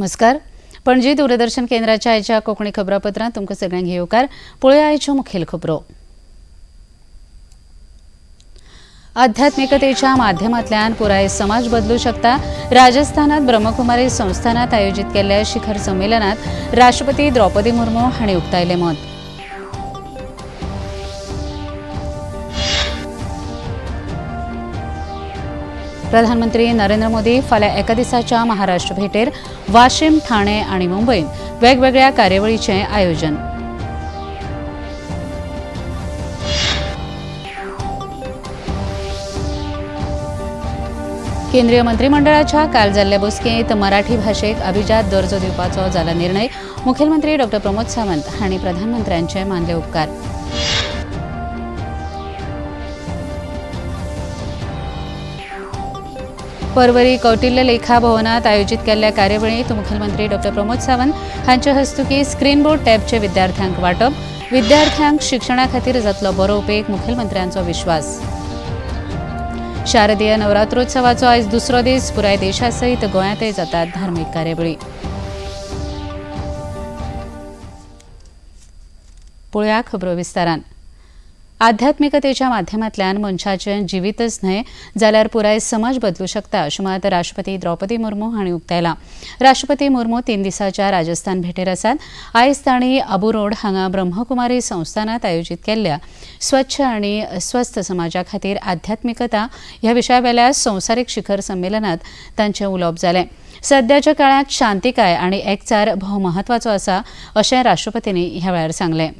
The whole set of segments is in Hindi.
नमस्कार. पणजी दूरदर्शन केंद्राच्या आयच्या कोंकणी खबरापत्रांत तुमकां सगळ्यांक येवकार. पळोवया आयच्यो मुखेल खबरो. आध्यात्मिकतेच्या माध्यमांतल्यान पुराय समाज बदलू शकता. राजस्थानात ब्रह्मकुमारी संस्थानात आयोजित केल्ल्या शिखर संमेलनात राष्ट्रपती द्रौपदी मुर्मू हांणी उक्तायलें मत. प्रधानमंत्री नरेंद्र मोदी फाल्यां एका दिसाच्या महाराष्ट्र भेटेर वाशीम, ठाणे आनी मुंबईत वेगवेगळ्या कार्यावळींचें आयोजन. केंद्रीय मंत्रिमंडळाच्या काल जाल्ले बसकेंत मराठी भाशेक अभिजात दर्जो दिवपाचो जाला निर्णय. मुखेलमंत्री डॉ. प्रमोद सावंत हांणी प्रधानमंत्र्यांचे मानले उपकार. परवरी कौटिल्य लेखा भवनात आयोजित केल्ल्या कार्यावळींत मुखेलमंत्री डॉ. प्रमोद सावंत हांचे हस्तुकीं स्क्रीन बोर्ड टॅबचे विद्यार्थ्यांक वांटप. विद्यार्थ्यांक शिक्षणा खातीर जातलो बरो उपेग, मुखेलमंत्र्यांचो विश्वास. शारदीय नवरात्रोत्सवाचो आयज दुसरो दीस. पुराय देशा सयत गोंयांतय जातात धार्मीक कार्यावळी. पळोवया खबरो विस्तारान. आध्यात्मिकतेच्या माध्यमांतल्यान मनशाचें जिवीतच न्हय जाल्यार पुराय समाज बदलू शकता अशें मत राष्ट्रपती द्रौपदी मुर्मू हांणी उक्तायलां. राष्ट्रपती मुर्मू 3 दिसांच्या राजस्थान भेटेर आसात. आयज तांणी अबू रोड हांगा ब्रह्मकुमारी संस्थानात आयोजीत केल्ल्या स्वच्छ आनी स्वस्थ समाजा खातीर आध्यात्मिकता ह्या विशयावेल्या संवसारीक शिखर संमेलनात तांचें उलोवप जालें. सद्याच्या काळांत शांतिकाय आनी एकचार भोव म्हत्वाचो आसा अशें राष्ट्रपतींनी ह्या वेळार सांगलें.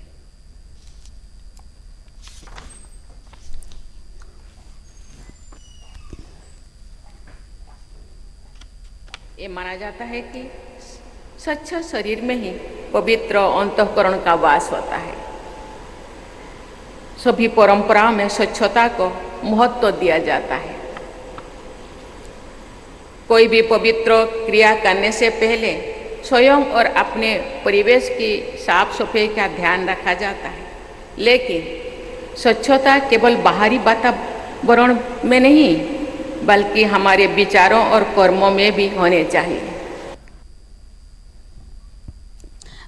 ये माना जाता है कि स्वच्छ शरीर में ही पवित्र अंतःकरण का वास होता है. सभी परंपराओं में स्वच्छता को महत्व दिया जाता है. कोई भी पवित्र क्रिया करने से पहले स्वयं और अपने परिवेश की साफ सफाई का ध्यान रखा जाता है. लेकिन स्वच्छता केवल बाहरी वातावरण में नहीं बल्कि हमारे विचारों और कर्मों में भी होने चाहिए.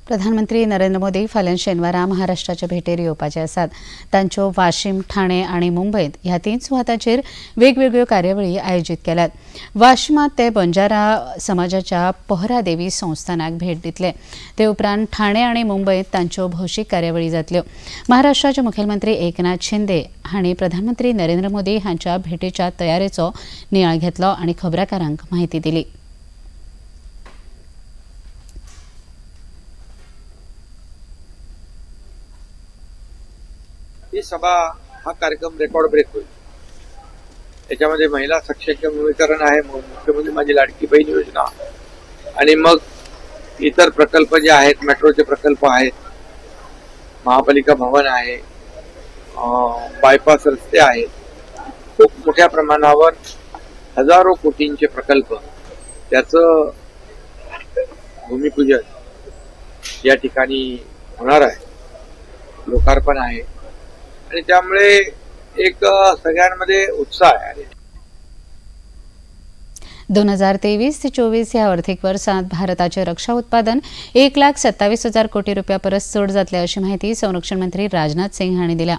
प्रधानमंत्री नरेंद्र मोदी फाल्यां शेनवारा महाराष्ट्राच्या भेटेर येवपाचे आसात. तांच्यो वाशीम, ठाणे आनी मुंबईत ह्या 3 सुवातांचेर वेगवेगळ्यो कार्यावळी आयोजीत केल्यात. वाशिमांत ते बंजारा समाजाच्या पोहरा देवी संस्थानाक भेट दितले. ते उपरांत ठाणे आनी मुंबईत तांच्यो भौशीक कार्यावळी जातल्यो. महाराष्ट्राचे मुखेलमंत्री एकनाथ शिंदे हांणी प्रधानमंत्री नरेंद्र मोदी हांच्या भेटेच्या तयारेचो नियाळ घेतलो आनी खबराकारांक माहिती दिली. ही सभा हा कार्यक्रम रेकॉर्ड ब्रेक होईल. त्याच्यामध्ये महिला सक्षमीकरण आहे, मुख्यमंत्री माझी लाडकी बहीण योजना आणि मग इतर प्रकल्प जे आहेत, मेट्रोचे प्रकल्प आहेत, महापालिका भवन आहे, बायपास रस्ते आहेत, खूप मोठ्या प्रमाणावर हजारो कोटींचे प्रकल्प त्याचं भूमिपूजन या ठिकाणी होणार आहे, लोकार्पण आहे आणि त्यामुळे एक सगळ्यांमध्ये उत्साह आहे. 2023 ते 24 ह्या अर्थीक वर्सांत भारताचे रक्षा उत्पादन 1,27,000 कोटी रुपया परस चड जातले अशी माहिती संरक्षण मंत्री राजनाथ सिंग हांणी दिल्या.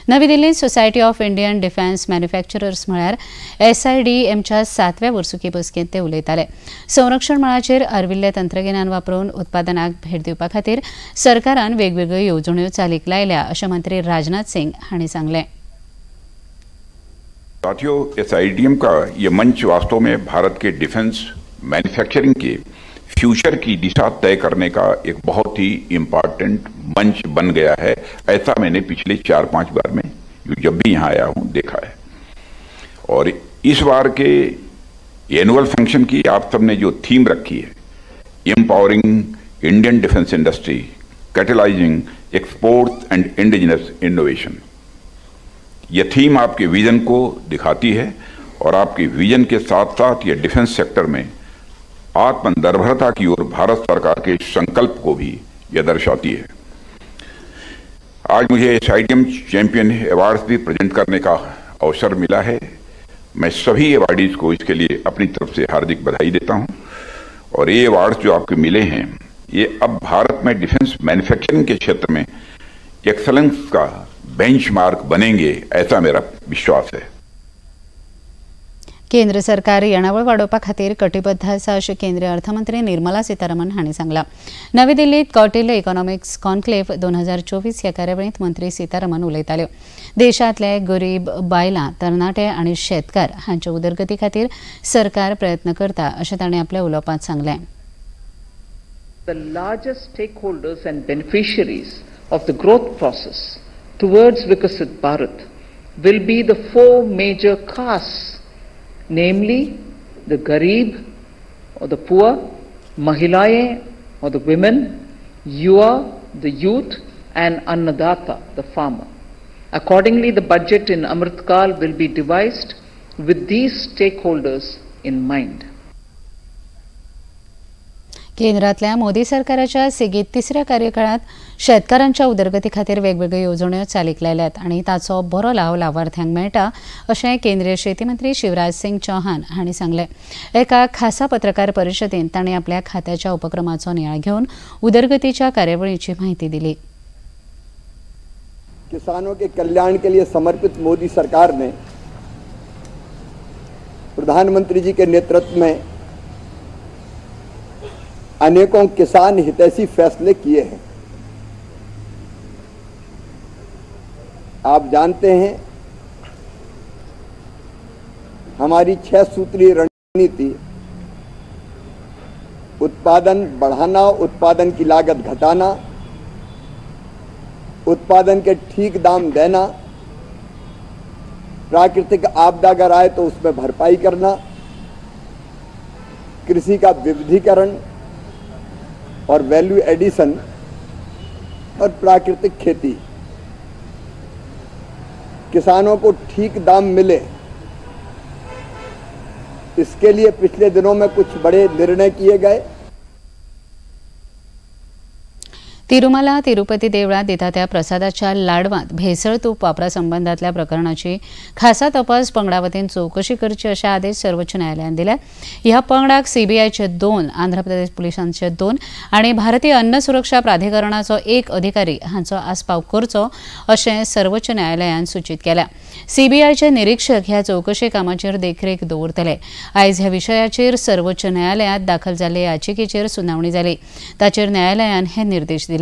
नवी दिल्लींत society of Indian defence manufacturers म्हळ्यार SIDMच्या 7व्या वर्सुकी बसकेंत ते उलयताले. संरक्षण मळाचेर अर्विल्ले तंत्रगिन्यान वापरून उत्पादनाक भेट दिवपा खातीर सरकारान वेगवेगळ्यो येवजण्यो चालीक लायल्या अशें मंत्री राजनाथ सिंग हांणी सांगलें. साथियों, SIDM का ये मंच वास्तव में भारत के डिफेंस मैन्युफैक्चरिंग के फ्यूचर की दिशा तय करने का एक बहुत ही इम्पोर्टेंट मंच बन गया है. ऐसा मैंने पिछले 4-5 बार में जब भी यहाँ आया हूँ देखा है. और इस बार के एनुअल फंक्शन की आप सबने जो थीम रखी है, empowering Indian defence industry, catalysing exports and indigenous innovation, यह थीम आपके विजन को दिखाती है और आपके विजन के साथ साथ ये डिफेंस सेक्टर में आत्मनिर्भरता की ओर भारत सरकार के संकल्प को भी यह दर्शाती है. आज मुझे SIDM चैंपियन अवार्ड्स भी प्रेजेंट करने का अवसर मिला है. मैं सभी अवार्डीज को इसके लिए अपनी तरफ से हार्दिक बधाई देता हूं और ये अवार्ड जो आपको मिले हैं ये अब भारत में डिफेंस मैन्युफैक्चरिंग के क्षेत्र में एक्सलेंस का बेंचमार्क बनेंगे, ऐसा मेरा विश्वास है। केंद्र सरकार येणावळ वाडोवपा खातीर कटिबद्ध आसा अशें केंद्रीय अर्थमंत्री निर्मला सीतारामन हांणी सांगलां। नवी दिल्लीत कौटिल्य इकॉनॉमिक्स कॉन्क्लेव्ह 2024 ह्या कार्यावळींत मंत्री सीतारामन उलयताल्यो। देशांतले गरीब बायलां, तरणाटे आनी शेतकार हांच्या उदरगती खातीर सरकार प्रयत्न करता अशें तांणी आपल्या उलोवपांत सांगलें। The largest stakeholders and beneficiaries of the growth process towards Viksit Bharat will be the four major castes, namely the Garib or the poor, Mahilayein or the women, Yuva, the youth, and Annadata, the farmer. Accordingly, the budget in Amritkal will be devised with these stakeholders in mind. केंद्रातल्या मोदी सरकाराच्या सेगीत तिसऱ्या कार्यकाळात शेतकारांच्या उदरगती खातीर वेगवेगळ्यो येवजण्यो चालीक लायल्यात आनी ताचो बरो लाव लावार्थ्यांक मेळटा अशें केंद्रीय शेती मंत्री शिवराज सिंग चौहान हांणी सांगलें। एका खासा पत्रकार परिशदेंत तांणी आपल्या खात्याच्या उपक्रमाचो नियाळ घेवन उदरगतीच्या कार्यावळीची म्हायती दिली। किसानों के कल्याण के लिए समर्पित मोदी सरकार ने प्रधानमंत्री जी के नेतृत्व में अनेकों किसान हितैषी फैसले किए हैं। आप जानते हैं हमारी 6 सूत्रीय रणनीति उत्पादन बढ़ाना, उत्पादन की लागत घटाना, उत्पादन के ठीक दाम देना, प्राकृतिक आपदा अगर आए तो उसमें भरपाई करना, कृषि का विविधीकरण और वैल्यू एडिशन और प्राकृतिक खेती, किसानों को ठीक दाम मिले, इसके लिए पिछले दिनों में कुछ बड़े निर्णय किए गए। तिरुमला तिरुपती देवळात दिता त्या प्रसादाच्या लाडवांत भेसळ तूप वापरा संबंधातल्या प्रकरणाची खासा तपास पंगडा वतीन चौकशी करची अशे आदेश सर्वोच्च न्यायालयान दिल्यात। ह्या पंगडाक सीबीआयचे 2, आंध्र प्रदेश पुलिसांचे 2 आनी भारतीय अन्न सुरक्षा प्राधिकरणाचो 1 अधिकारी हांचो आस्पाव करचो अशें सर्वोच्च न्यायालयान सूचित केला। सीबीआयचे निरीक्षक ह्या चौकशी कामाचेर देखरेख दवरतले। आयज ह्या विशयाचेर सर्वोच्च न्यायालयात दाखल जाल्ले याचिकेचेर सुनावणी जाली, ताचेर न्यायालयान हे निर्देश दिल्यात।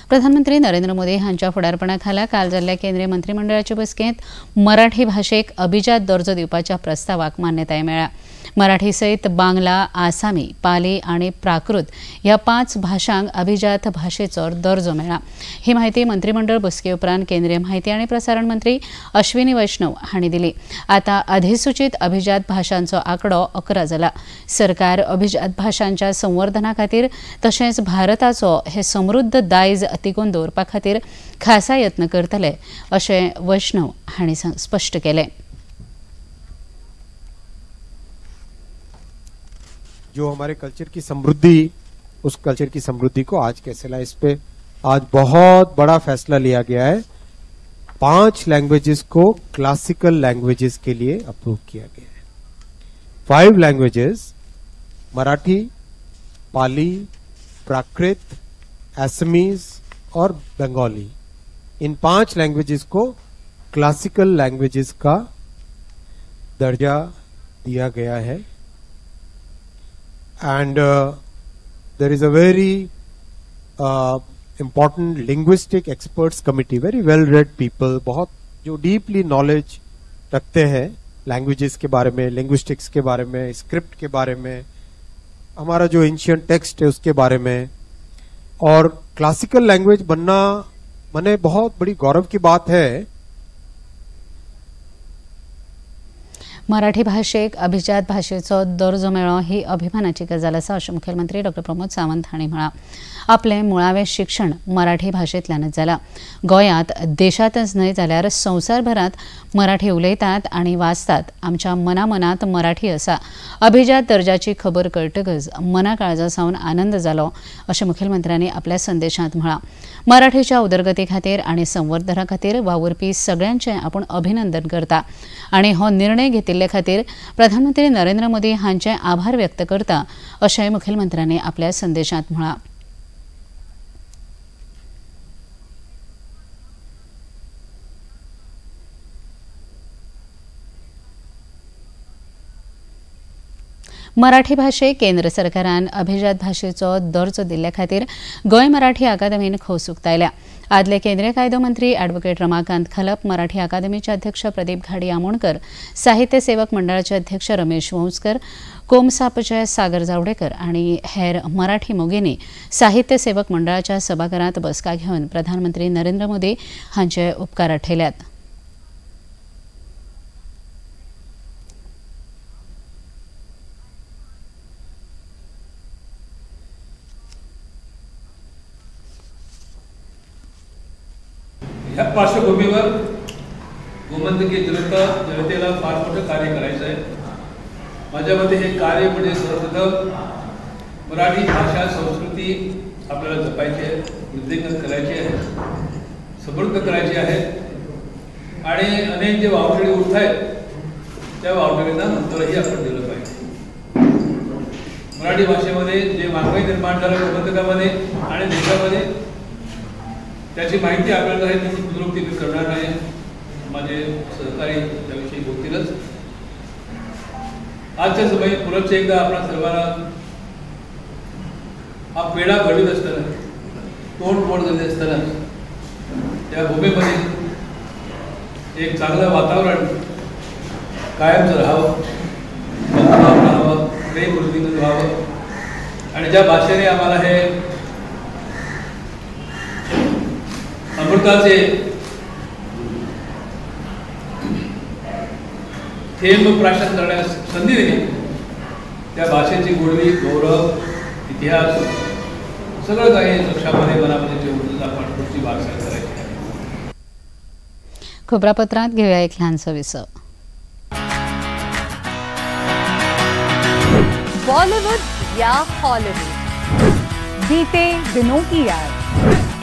प्रधानमंत्री नरेंद्र मोदी हांच्या फुडारपणाखाला काल जाल्ल्या केंद्रीय मंत्रिमंडळाचे बसकेंत मराठी भाषेक अभिजात दर्जो दिवपाच्या प्रस्तावाक मान्यताय मेळ्ळ्या। मराठी सयत बांगला, आसामी, पाली आनी प्राकृत ह्या 5 भाषांक अभिजात भाषेचो दर्जो मेळ्ळा। ही माहिती मंत्रिमंडळ बसके उपरांत केंद्रीय माहिती आनी प्रसारण मंत्री अश्विनी वैष्णव हांणी दिली। आता अधिसूचित अभिजात भाषांचो आंकडो 11 जाला। सरकार अभिजात भाषांच्या संवर्धना खातीर तशेंच भारताचो हे समृद्ध दायज तिगोवन दवरपा खातीर खासा यत्न करतले अशें वैष्णव हांणी स्पश्ट केलें। जो हमारे कल्चर की समृद्धि, उस कल्चर की समृद्धि को आज कैसे लाए, इस पे आज बहुत बड़ा फैसला लिया गया है। 5 लैंग्वेजेस को क्लासिकल लैंग्वेजेस के लिए अप्रूव किया गया है। 5 लैंग्वेजेस मराठी, पाली, प्राकृत, असमीज और बंगाली, इन 5 लैंग्वेजेस को क्लासिकल लैंग्वेजेस का दर्जा दिया गया है। And there is a very important linguistic experts committee, very well read people, बहुत जो deeply knowledge रखते हैं languages के बारे में, linguistics के बारे में, script के बारे में, हमारा जो ancient text है उसके बारे में। और classical language बनना मने बहुत बड़ी गौरव की बात है। मराठी भाषेक अभिजात भाषेचो दर्जो मेळ्ळो ही अभिमानाची गजाल आसा अशें मुखेलमंत्री डॉ प्रमोद सावंत हांणी म्हळां। आपलें मुळावें शिक्षण मराठी भाशेंतल्यानच जालां। गोंयांत देशांतच न्हय जाल्यार संवसारभरांत मराठी उलयतात आनी वाचतात। आमच्या मनामनांत मराठी आसा। अभिजात दर्जाची खबर कळटकच मना काळजा सावन आनंद जालो अशें मुखेलमंत्र्यांनी आपल्या संदेशांत म्हळां। मराठीच्या उदरगती खातीर आनी संवर्धना खातीर वावुरपी सगळ्यांचें आपूण अभिनंदन करता आनी हो निर्णय घेतिल्ले दिल्ले खातीर प्रधानमंत्री नरेंद्र मोदी हांचे आभार व्यक्त करता अशेंय मुखेलमंत्र्यांनी आपल्या संदेशांत म्हळां. मराठी भाशेक केंद्र सरकारान अभिजात भाशेचो दर्जो दिल्ले खातीर गोंय मराठी अकादमीन खोस उक्तायल्या. आदले केंद्रीय कायदो मंत्री अॅडव्होकेट रमाकांत खलप, मराठी अकादमीचे अध्यक्ष प्रदीप घाडी आमोणकर, साहित्य सेवक मंडळाचे अध्यक्ष रमेश वंसकर, कोमसापचे सागर जावडेकर आनी हेर मराठी मोगींनी साहित्य सेवक मंडळाच्या सभाघरांत बसका घेवन प्रधानमंत्री नरेंद्र मोदी हांचे उपकार आठयल्यात. ह्या पार्श्वभूमीवर गोमंतकीय जनतेला फार मोठं कार्य करायचं आहे. माझ्या मते हे कार्य म्हणजे सर्वप्रथम मराठी भाषा संस्कृती आपल्याला जपायची आहे, वृद्धिंगत करायची आहे, समृद्ध करायची आहे आणि अनेक जे वावटळी उठत आहेत त्या वावटळींना नंतरही आपण दिलं पाहिजे. मराठी भाषेमध्ये जे वाङ्मय निर्माण झालं गोमंतकामध्ये आणि देशामध्ये त्याची माहिती आपल्याला आहे, त्याची पुनरुक्ती मी करणार नाही. माझे सहकारी त्याविषयी बोलतीलच. आजच्या समयी पुनश्च एकदा आपण सर्वांना हा पेढा घडवीत असताना, तोंड मोड झाले असताना त्या भूमीमध्ये एक चांगलं वातावरण कायमच राहावं, बंधुभाव राहावं, प्रेम वृद्धिंगत व्हावं आणि ज्या भाषेने आम्हाला हे अमृताचे थेंब प्राशन करण्यास संधी दिली, त्या भाषेची गोडवी, गौरव, इतिहास सगळं काही लक्षामध्ये मनामध्ये ठेवून आपण पुढची वाटचाल करायची आहे. खबरापत्रांत घेऊया एक ल्हानसो विसव. बॉलीवुड या हॉलीवुड, बीते दिनों की याद.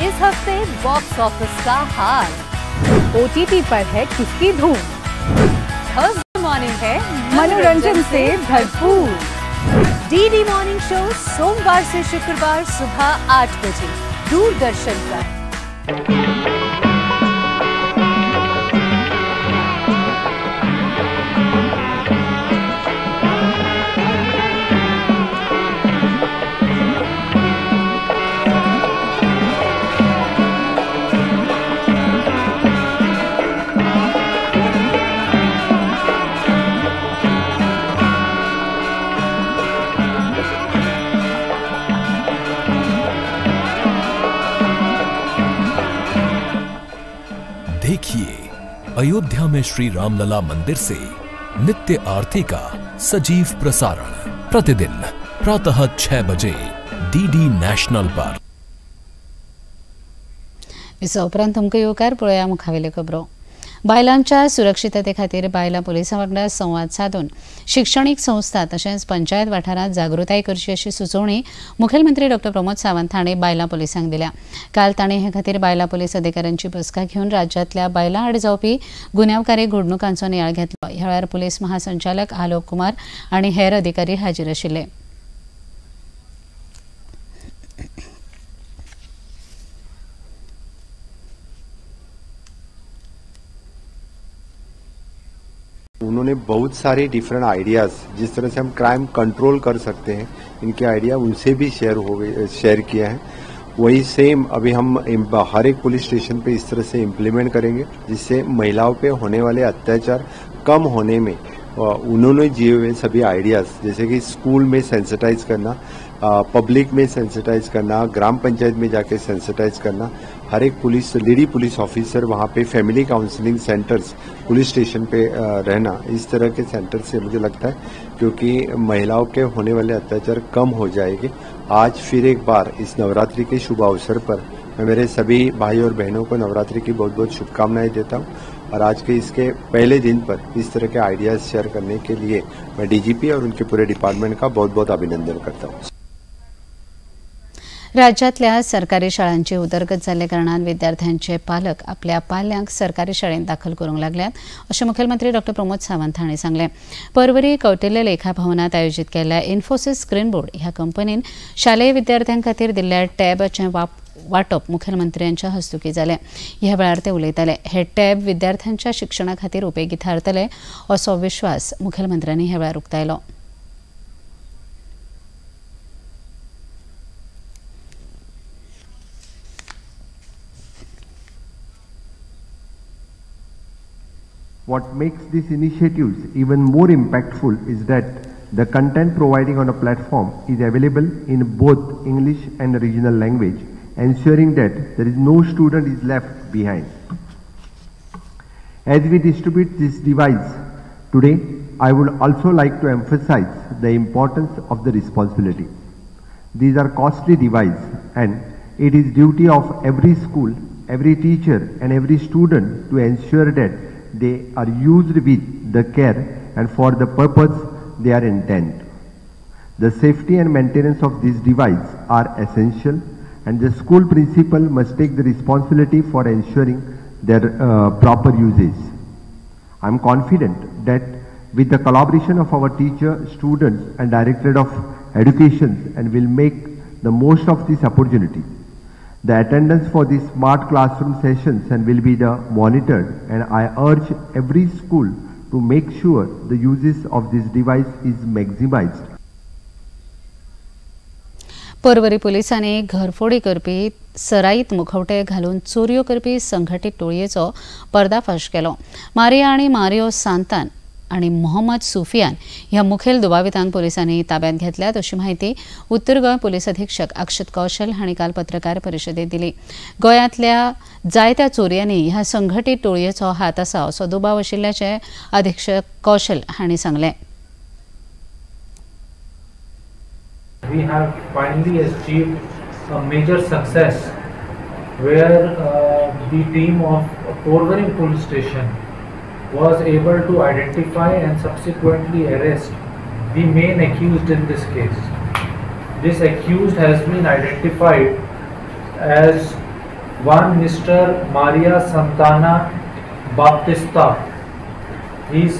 इस हफ्ते बॉक्स ऑफिस का हाल. OTT पर है किसकी धूम. थर्सडे मॉर्निंग है मनोरंजन से भरपूर. DD मॉर्निंग शो सोमवार से शुक्रवार सुबह 8 बजे दूरदर्शन पर. देखिए अयोध्या में श्री रामलला मंदिर से नित्य आरती का सजीव प्रसारण प्रतिदिन प्रातः 6 बजे DD नेशनल पर. विसा उपरांत तुमकां येवकार पळोवया मुखावेल्यो खबरो. बायलांच्या सुरक्षितते खातीर बायलां पुलिसां वांगडा संवाद साधून शिक्षणीक संस्था तशेंच पंचायत वाठारांत जागृताय करची अशी सुचोवणी मुखेलमंत्री डॉ प्रमोद सावंत हांणी बायलां पुलिसांक दिल्या. काल तांणी हे खातीर बायलां पुलीस अधिकाऱ्यांची बसका घेवन राज्यांतल्या बायलां आड जावपी गुन्यांवकारी घडणुकांचो नियाळ घेतलो. ह्या वेळार पुलीस महासंचालक आलोक कुमार आनी हेर अधिकारी हाजीर आशिल्ले. उन्होंने बहुत सारे डिफरेंट आइडियाज जिस तरह से हम क्राइम कंट्रोल कर सकते हैं, इनके आइडिया उनसे भी शेयर किया है. वही सेम अभी हम हर एक पुलिस स्टेशन पे इस तरह से इम्प्लीमेंट करेंगे जिससे महिलाओं पे होने वाले अत्याचार कम होने में उन्होंने दिए हुए सभी आइडियाज, जैसे कि स्कूल में सेंसिटाइज करना, पब्लिक में सेंसिटाइज करना, ग्राम पंचायत में जाके सेंसिटाइज करना, हर एक लेडी पुलिस ऑफिसर वहाँ पे family counselling centres police station पे रहना, इस तरह के सेंटर से मुझे लगता है क्योंकि महिलाओं के होने वाले अत्याचार कम हो जाएंगे. आज फिर एक बार इस नवरात्रि के शुभ अवसर पर मैं मेरे सभी भाई और बहनों को नवरात्रि की बहुत बहुत शुभकामनाएं देता हूं और आज के इसके पहले दिन पर इस तरह के आइडियाज शेयर करने के लिए मैं डीजीपी और उनके पूरे डिपार्टमेंट का बहुत बहुत अभिनंदन करता हूं. राज्यातल्या सरकारी शाळांची उदरगत जाल्ले कारणान विद्यार्थ्यांचे पालक आपल्या पाल्यांक सरकारी शाळेत दाखल करूंक लागल्यात अशें मुखेलमंत्री डॉ प्रमोद सावंत हांणी सांगलें. परवरी कौटिल्य लेखा भवनात आयोजीत केल्ल्या इन्फोसिस स्क्रीन बोर्ड ह्या कंपनीन शालेय विद्यार्थ्यां खातीर दिल्ल्या टॅबाचें वाटप मुखेलमंत्र्यांच्या हस्तुकी जालें. ह्या वेळार ते उलयताले. हे टॅब विद्यार्थ्यांच्या शिक्षणा खातीर उपेगी थारतले असो विश्वास मुखेलमंत्र्यांनी ह्या वेळार उक्तायलो. What makes these initiatives even more impactful is that the content providing on a platform is available in both English and regional language, ensuring that there is no student is left behind. As we distribute this device today, I would also like to emphasize the importance of the responsibility. These are costly devices, and it is duty of every school, every teacher and every student to ensure that they are used with the care and for the purpose they are intended. The safety and maintenance of these devices are essential, and the school principal must take the responsibility for ensuring their proper usage. I am confident that with the collaboration of our teacher, students and Directorate of Education, and will make the most of this opportunity. The attendance for these smart classroom sessions and will be monitored, and I urge every school to make sure the uses of this device is maximized. Porvorim पुलिसांनी घरफोडी करपी सराईत मुखवटे घालून चोरयो करपी संघटीत टोळयेचो पर्दाफाश केलो. मारिया आनी मारियो सांतान आनी मोहम्मद सुफियान ह्या मुखेल दुबावितांक पुलिसांनी ताब्यात घेतल्यात अशी माहिती उत्तर गोंय पुलीस अधीक्षक अक्षत कौशल हांणी काल पत्रकार परिशदेत दिली. गोंयांतल्या जायत्या चोरयांनी ह्या संघटीत टोळयेचो हात आसा असो दुबाव आशिल्ल्याचे अधीक्षक कौशल हांणी सांगलें. We have finally achieved a major success where the team of Porvorim police station was able to identify and subsequently arrest the main accused in this case. This accused has been identified as one Mr. Maria Santana Baptista. His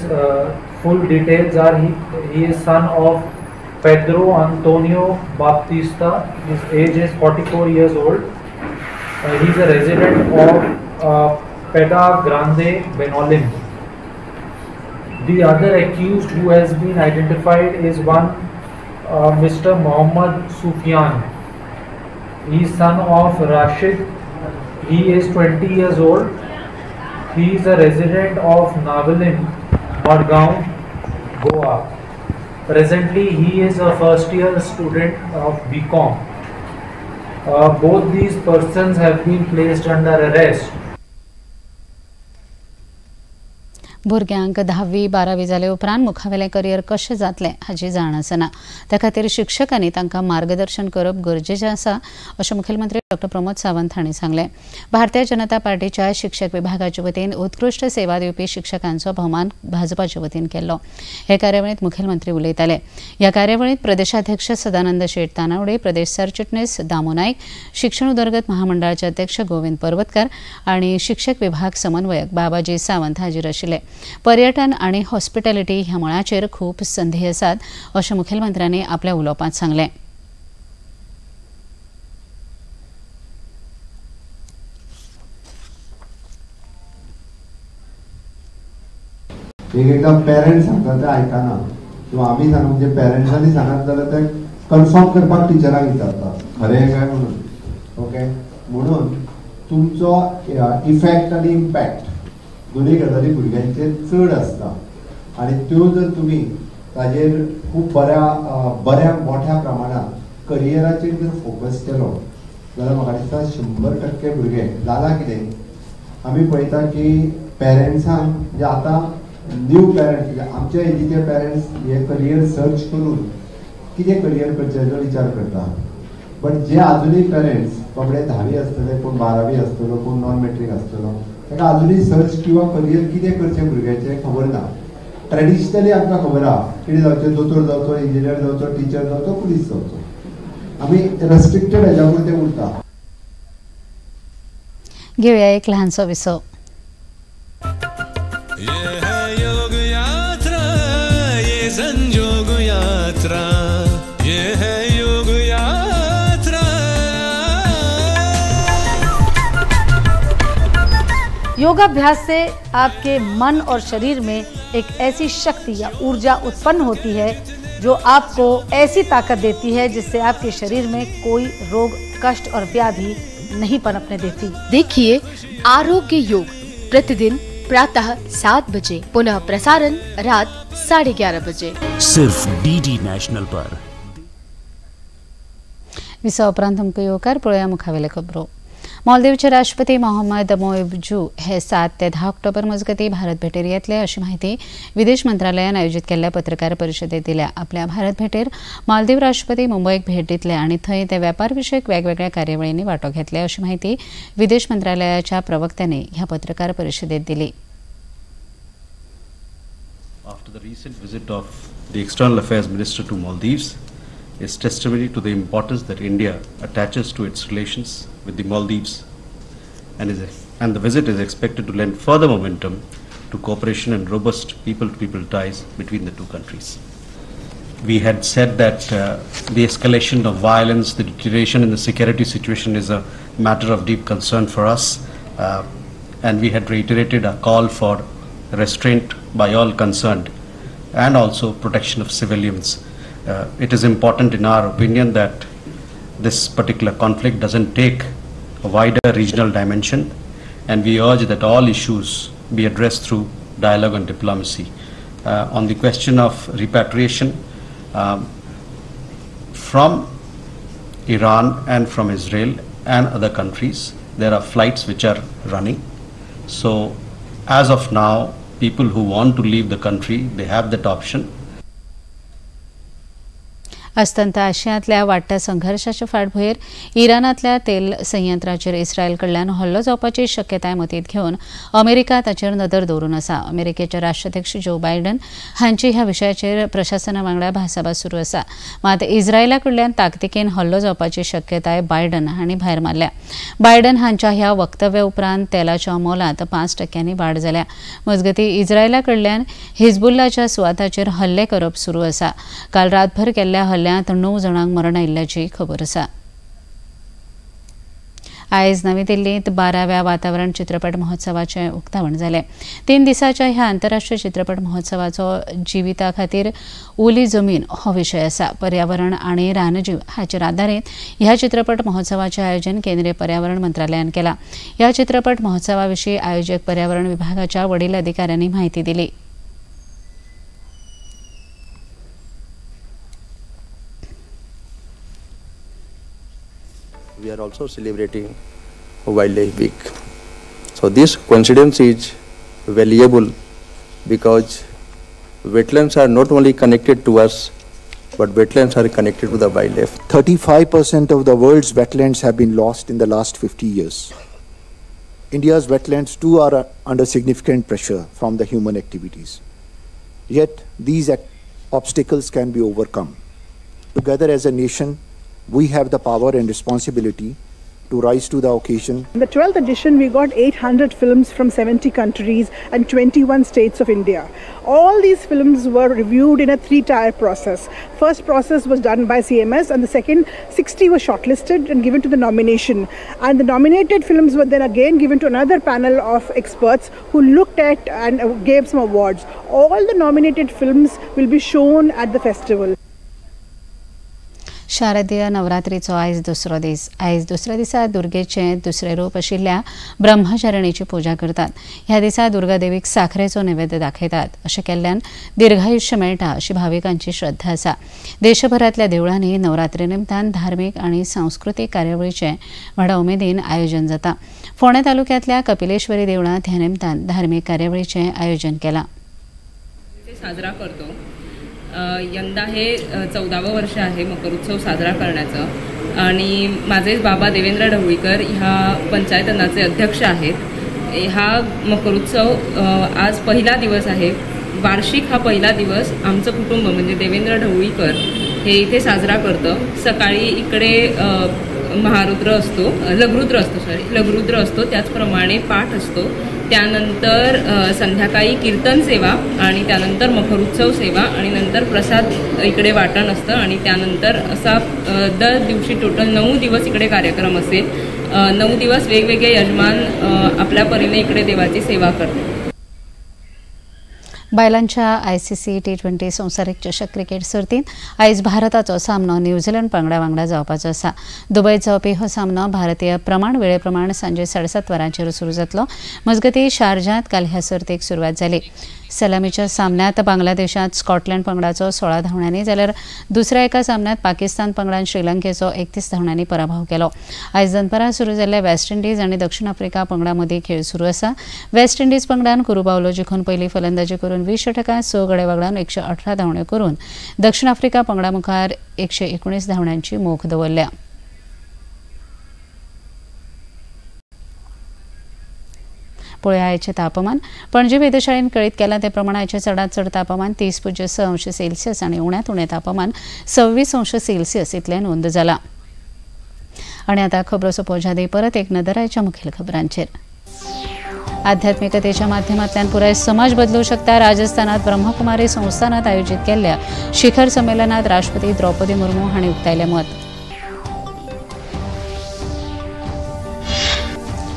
full details are he is son of Pedro Antonio Baptista. His age is 44 years old. He is a resident of Peda Grande, Benolim. The other accused who has been identified is one Mr. Mohammad Sufyan. He is son of Rashid. He is 20 years old. He is a resident of Navalin, Madgaon, Goa. Presently, he is a first-year student of BCom. Both these persons have been placed under arrest. भुरग्यांक 10वी-12वी जाले उपरांत मुखावेलें करियर कशें जातलें हाची जाण आसना. त्या खातीर शिक्षकांनी तांकां मार्गदर्शन करप गरजेचें आसा अशें मुखेलमंत्री डॉ प्रमोद सावंत हांणी सांगलें. भारतीय जनता पार्टीच्या शिक्षक विभागाचे वतीन उत्कृश्ट सेवा दिवपी शिक्षकांचो भोवमान भाजपाचे वतीन केल्लो. हे कार्यावळींत मुखेलमंत्री उलयताले. ह्या कार्यावळींत प्रदेशाध्यक्ष सदानंद शेट तानावडे, प्रदेश सरचिटणीस दामू नायक, शिक्षण उदरगत महामंडळाचे अध्यक्ष गोविंद पर्वतकार आनी शिक्षक विभाग समन्वयक बाबाजी सावंत हाजीर आशिल्ले. पर्यटन आणि हॉस्पिटॅलिटी ह्या मळाचेर खूप संधी आसात अशें मुखेलमंत्र्यांनी आपल्या उलोवपांत सांगलें. एकदा पेरेंट्स सांगता ते आयकना किंवा आमी सांग म्हणजे पेरेंट्सांनी सांगत जाल्यार ते कन्फर्म करपाक टिचरांक विचारता खरें काय म्हणून. ओके, म्हणून तुमचो इफेक्ट आनी इम्पॅक्ट दोन्ही गजाली भुरग्यांचेर चड आसता आनी त्यो जर तुमी ताजेर खूब बऱ्या मोठ्या प्रमाणात करियराचेर जर फोकस केलो जाल्यार म्हाका दिसता 100% भुरगे जालां. कितें आमी पळयता की पेरेंट्सांक म्हणजे आतां न्यू पेरेंट्स आमच्या एजीचे पेरेंट्स हे करियर सर्च करून कितें करियर करचेचो विचार करता. बट जे आजुनूय पेरेंट्स बाबडे 10वी आसतले, कोण 12वी आसतलो, कोण नॉन मॅट्रीक आसतलो, ताका आजुनूय सर्च किंवा करियर कितें करचें भुरग्याचें खबर ना. ट्रेडिशनली आमकां खबर आहा कितें जावचें, दोतोर जावचो, इंजिनियर जावचो, टिचर जावचो, पुलीस जावचो. आम्ही रेस्ट्रिक्टेड ह्याच्यामध्ये उरता. घेऊया एक लहानसा विसव. योग यात्रा, ये संयोग यात्रा, ये है योग यात्रा. योगाभ्यास से आपके मन और शरीर में एक ऐसी शक्ति या ऊर्जा उत्पन्न होती है जो आपको ऐसी ताकत देती है जिससे आपके शरीर में कोई रोग, कष्ट और व्याधि नहीं पनपने देती. देखिए आरोग्य योग प्रतिदिन प्रातः 7 बजे, पुनः प्रसारण रात 11:30 बजे, सिर्फ डीडी नॅशनल पर. विसा उपरांत हमको येवकार पळोवया मुखावेले खबरो. मालदीवचे राष्ट्रपती मोहम्मद मोइबजू हे 7 ते 10 ऑक्टोबर मजगती भारत भेटेर येतले अशी माहिती विदेश मंत्रालयान आयोजित केल्ल्या पत्रकार परिशदेत दिल्या. आपल्या भारत भेटेर मालदीव राष्ट्रपती मुंबईक भेट दितले आणि थंय ते वेपार विशयक वेगवेगळ्या कार्यावळींनी वांटो घेतले अशी माहिती विदेश मंत्रालयाच्या प्रवक्त्याने ह्या पत्रकार परिशदेत दिली. After the recent visit of the External Affairs Minister to Maldives is testimony to the importance that India attaches to its relations with the Maldives, and the visit is expected to lend further momentum to cooperation and robust people-to-people ties between the two countries. We had said that the escalation of violence, the deterioration in the security situation is a matter of deep concern for us, and we had reiterated a call for restraint by all concerned and also protection of civilians. It is important in our opinion that this particular conflict doesn't take a wider regional dimension, and we urge that all issues be addressed through dialogue and diplomacy. On the question of repatriation from Iran and from Israel and other countries, there are flights which are running. So as of now, people who want to leave the country, they have that option. अस्तंत आशियांतल्या वाडट्या संघर्षाच्या फाटभुंयेर इराणांतल्या तेल संयंत्राचेर इस्रायल कडल्यान हल्लो जावपाची शक्यताय मतींत घेवन अमेरिका ताचेर नदर दवरून आसा. अमेरिकेचे राष्ट्राध्यक्ष जो बायडन हांची ह्या विशयाचेर प्रशासना वांगडा भासाभास सुरू आसा. मात इस्रायला कडल्यान ताकतिकेन हल्लो जावपाची शक्यताय बायडन हांणी भायर मारल्या. बायडन हांच्या ह्या वक्तव्या उपरांत तेलाच्या मोलांत 5% वाड जाल्या. मजगती इस्रायला कडल्यान हिजबुल्लाच्या सुवाताचेर हल्ले करप सुरू आसा. काल रातभर केल्ल्या हल्ल्यांत 9 जाणांक मरण आयिल्ल्याची खबर आसा. आयज नवी दिल्लीत 12व्या वातावरण चित्रपट महोत्सवाचे उक्तावण जाले. 3 दिसांच्या ह्या आंतरराष्ट्रीय चित्रपट महोत्सवाचो जिविता खातीर उली जमीन हो विशय आसा. पर्यावरण आनी रानजीव हाचेर आदारीत ह्या चित्रपट महोत्सवाचे आयोजन केंद्रीय पर्यावरण मंत्रालयान केला. ह्या चित्रपट महोत्सवाविशीं आयोजक पर्यावरण विभागाच्या वडील अधिकाऱ्यांनी माहिती दिली. We are also celebrating Wildlife Week. So this coincidence is valuable because wetlands are not only connected to us, but wetlands are connected to the wildlife. 35% of the world's wetlands have been lost in the last 50 years. India's wetlands too are under significant pressure from the human activities. Yet these obstacles can be overcome. Together as a nation, we have the power and responsibility to rise to the occasion. In the 12th edition, we got 800 films from 70 countries and 21 states of India. All these films were reviewed in a 3-tier process. First process was done by CMS, and the second 60 were shortlisted and given to the nomination. And the nominated films were then again given to another panel of experts who looked at and gave some awards. All the nominated films will be shown at the festival. शारदीय नवरात्रीचो आयज दुसरो दीस. आयज दुसऱ्या दिसा दुर्गेचे दुसरे रूप आशिल्ल्या ब्रह्मचारिणीची पूजा करतात. ह्या दिसा दुर्गा देवीक साखरेचो नैवेद्य दाखयतात. अशें केल्ल्यान दीर्घायुष्य मेळटा अशी भाविकांची श्रद्धा आसा. देशभरातल्या देवळांनी नवरात्री निमतान धार्मीक आनी सांस्कृतीक कार्यावळीचे व्हडा उमेदीन आयोजन जाता. फोंडें तालुक्यांतल्या कपिलेश्वरी देवळांत ह्या निमतान धार्मीक कार्यावळीचे आयोजन केलां. साजरा करतो. यंदा हे 14वं वर्ष आहे मकर उत्सव साजरा करण्याचं आणि माझे बाबा देवेंद्र ढवळीकर ह्या पंचायतनाचे अध्यक्ष आहेत. हा मकर उत्सव आज पहिला दिवस आहे. वार्षिक हा पहिला दिवस आमचं कुटुंब म्हणजे देवेंद्र ढवळीकर हे इथे साजरा करतं. सकाळी इकडे महारुद्र असतो, लघुरुद्र असतो, त्याचप्रमाणे पाठ असतो. त्यानंतर संध्याकाळी कीर्तन सेवा आणि त्यानंतर मखरोत्सव सेवा आणि नंतर प्रसाद इकडे वाटण असतं आणि त्यानंतर असा दर दिवशी टोटल 9 दिवस इकडे कार्यक्रम असेल. 9 दिवस वेगवेगळे यजमान आपल्या परीने इकडे देवाची सेवा करतात. बायलांच्या ICC T20 संवसारीक चषक क्रिकेट सर्तींत आयज भारताचो सामनो न्यूझीलंड पंगडा वांगडा जावपाचो आसा. दुबयत जावपी हो सामनो भारतीय प्रमाण वेळे प्रमाण सांजे 7:30 वरांचेर सुरू जातलो. मजगतीं शारजांत काल ह्या सर्तीक सुरवात जाली. सलामीच्या सामन्यांत बांगलादेशांत स्कॉटलंड पंगडाचो 16 धांवड्यांनी जाल्यार दुसऱ्या एका सामन्यांत पाकिस्तान पंगडान श्रीलंकेचो 31 धांवड्यांनी पराभव केलो. आयज दनपारां सुरू जाल्ल्या वेस्ट इंडीज आनी दक्षिण आफ्रिका पंगडा मदीं खेळ सुरू आसा. वेस्ट इंडीज पंगडान कुरुबावलो जिखून पयली फलंदाजी करून 20 षटकां 6 गडे वगडावन 118 धांवड्यो करून दक्षिण आफ्रिका पंगडा मुखार 119 धांवड्यांची मोख दवरल्या. पळया आयचें तापमान. पणजी वेधशाळेन कळीत केलां ते प्रमाण आयचें चडांत चड तापमान 30.6 अंश सेल्सियस आनी उण्यांत उणें तापमान 26 अंश सेल्सियस इतलें नोंद जालां. आनी आतां खबरो सोंपोवच्या आदीं परत एक नदर आयच्या मुखेल खबरांचेर. आध्यात्मिकतेच्या माध्यमांतल्यान पुराय समाज बदलूंक शकता. राजस्थानात ब्रह्मकुमारी संस्थानात आयोजीत केल्ल्या शिखर संमेलनात राष्ट्रपती द्रौपदी मुर्मू हांणी उक्तायलें मत.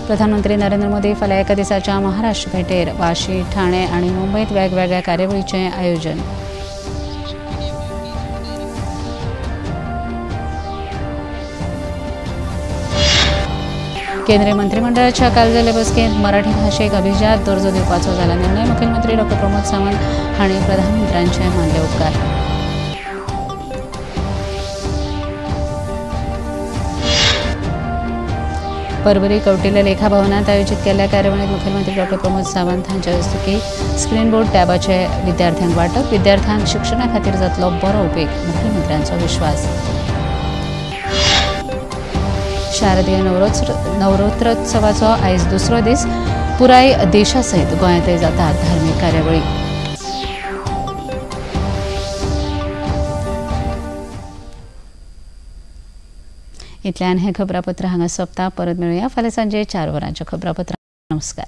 प्रधानमंत्री नरेंद्र मोदी फाल्यां एका दिसाच्या महाराष्ट्र भेटेर. वाशी, ठाणे आनी मुंबयत वेगवेगळ्या कार्यावळींचें आयोजन. केंद्रीय मंत्रिमंडळाच्या काल जाल्ले बसकेंत मराठी भाशेक अभिजात दर्जो दिवपाचो जाला निर्णय. मुखेलमंत्री डॉ. प्रमोद सावंत हांणी प्रधानमंत्र्यांचे मानले उपकार. परवरी कौटिल्य लेखा भवनात आयोजित केल्ल्या कार्यावळीत मुखेलमंत्री डॉ. प्रमोद सावंत हांच्या हस्तुकीं स्क्रीन बोर्ड टॅबाचे विद्यार्थ्यांक वांटप. विद्यार्थ्यांक शिक्षणा खातीर जातलो बरो उपेग, मुखेलमंत्र्यांचो विश्वास. शारदीय नवरात्रोत्सवाचो आयज दुसरो दीस. पुराय देशा सयत गोंयांतय जातात धार्मीक कार्यावळी. इतल्यान हे खबरापत्र हांगा सोंपता. परत मेळुया फाल्यां सांजे 4 वरांच्या खबरापत्रांत. नमस्कार.